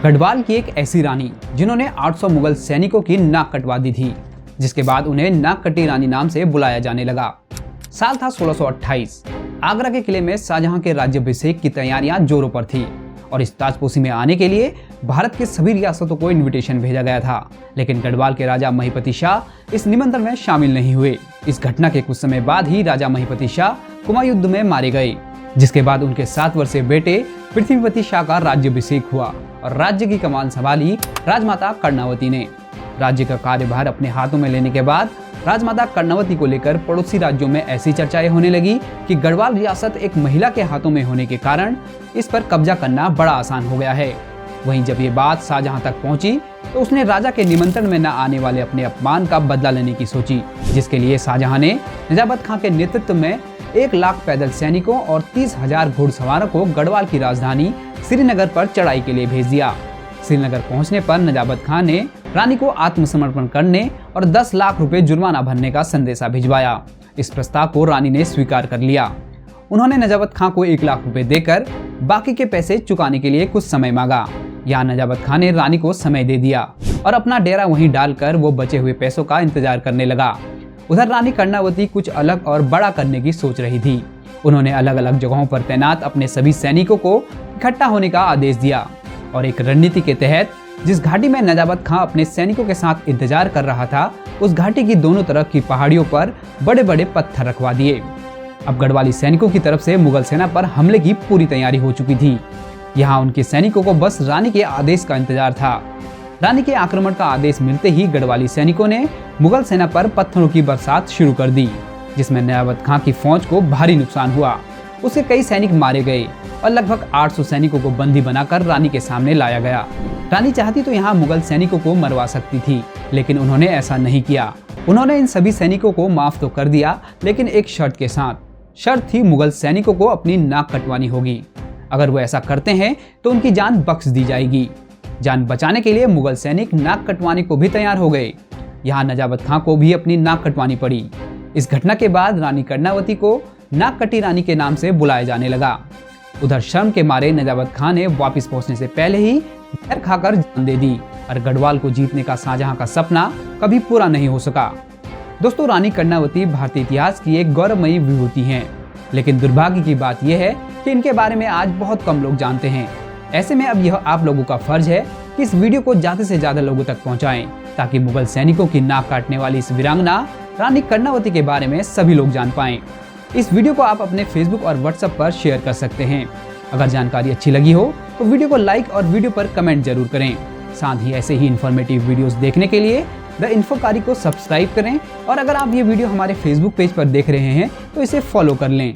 गढ़वाल की एक ऐसी रानी जिन्होंने 800 मुगल सैनिकों की नाक कटवा दी थी, जिसके बाद उन्हें नाक कटी रानी नाम से बुलाया जाने लगा। साल था 1628। आगरा के किले में शाहजहां के राज्याभिषेक की तैयारियां जोरों पर थी और इस ताजपोशी में आने के लिए भारत के सभी रियासतों को इनविटेशन भेजा गया था, लेकिन गढ़वाल के राजा महिपति शाह इस निमंत्रण में शामिल नहीं हुए। इस घटना के कुछ समय बाद ही राजा महिपति शाह कुमाऊं युद्ध में मारे गए, जिसके बाद उनके 7 वर्षीय बेटे पृथ्वीपति शाह का राज्याभिषेक हुआ और राज्य की कमान संभाली राजमाता कर्णावती ने। राज्य का कार्यभार अपने हाथों में लेने के बाद राजमाता कर्णावती को लेकर पड़ोसी राज्यों में ऐसी चर्चाएं होने लगी कि गढ़वाल रियासत एक महिला के हाथों में होने के कारण इस पर कब्जा करना बड़ा आसान हो गया है। वहीं जब ये बात शाहजहां तक पहुंची तो उसने राजा के निमंत्रण में न आने वाले अपने अपमान का बदला लेने की सोची, जिसके लिए शाहजहां ने नजाबत खां के नेतृत्व में 1 लाख पैदल सैनिकों और 30,000 घुड़सवारों को गढ़वाल की राजधानी श्रीनगर पर चढ़ाई के लिए भेज दिया। श्रीनगर पहुंचने पर नजाबत खां ने रानी को आत्मसमर्पण करने और 10 लाख रुपए जुर्माना भरने का संदेशा भिजवाया। इस प्रस्ताव को रानी ने स्वीकार कर लिया। उन्होंने नजाबत खां को 1 लाख रुपए देकर बाकी के पैसे चुकाने के लिए कुछ समय मांगा। यहाँ नजाबत खां ने रानी को समय दे दिया और अपना डेरा वहीं डालकर वो बचे हुए पैसों का इंतजार करने लगा। उधर रानी कर्णावती कुछ अलग और बड़ा करने की सोच रही थी। उन्होंने अलग अलग जगहों पर तैनात अपने सभी सैनिकों को इकट्ठा होने का आदेश दिया और एक रणनीति के तहत जिस घाटी में नजाबत खां अपने सैनिकों के साथ इंतजार कर रहा था, उस घाटी की दोनों तरफ की पहाड़ियों पर बड़े बड़े पत्थर रखवा दिए। अब गढ़वाली सैनिकों की तरफ से मुगल सेना पर हमले की पूरी तैयारी हो चुकी थी। यहाँ उनके सैनिकों को बस रानी के आदेश का इंतजार था। रानी के आक्रमण का आदेश मिलते ही गढ़वाली सैनिकों ने मुगल सेना पर पत्थरों की बरसात शुरू कर दी, जिसमें नजाबत खां की फौज को भारी नुकसान हुआ। उसके कई सैनिक मारे गए और लगभग 800 सैनिकों को बंदी बनाकर रानी के सामने लाया गया। रानी चाहती तो यहाँ मुगल सैनिकों को मरवा सकती थी, लेकिन उन्होंने ऐसा नहीं किया। उन्होंने इन सभी सैनिकों को माफ तो कर दिया, लेकिन एक शर्त के साथ। शर्त थी मुगल सैनिकों को अपनी नाक कटवानी होगी। अगर वो ऐसा करते हैं तो उनकी जान बख्श दी जाएगी। जान बचाने के लिए मुगल सैनिक नाक कटवाने को भी तैयार हो गए। यहाँ नजाबत खां को भी अपनी नाक कटवानी पड़ी। इस घटना के बाद रानी कर्णावती को नाक कटी रानी के नाम से बुलाया जाने लगा। उधर शर्म के मारे नजाबत खां ने वापस पहुंचने से पहले ही जहर खाकर जान दे दी और गढ़वाल को जीतने का शाहजहां का सपना कभी पूरा नहीं हो सका। दोस्तों, रानी कर्णावती भारतीय इतिहास की एक गौरवमयी विभूति हैं, लेकिन दुर्भाग्य की बात यह है कि इनके बारे में आज बहुत कम लोग जानते हैं। ऐसे में अब यह आप लोगों का फर्ज है कि इस वीडियो को ज्यादा से ज्यादा लोगों तक पहुंचाएं, ताकि मुगल सैनिकों की नाक काटने वाली इस वीरांगना रानी कर्णावती के बारे में सभी लोग जान पाएं। इस वीडियो को आप अपने फेसबुक और व्हाट्सएप पर शेयर कर सकते हैं। अगर जानकारी अच्छी लगी हो तो वीडियो को लाइक और वीडियो पर कमेंट जरूर करें। साथ ही ऐसे ही इन्फॉर्मेटिव वीडियोस देखने के लिए द इन्फोकारी को सब्सक्राइब करें और अगर आप ये वीडियो हमारे फेसबुक पेज पर देख रहे हैं तो इसे फॉलो कर लें।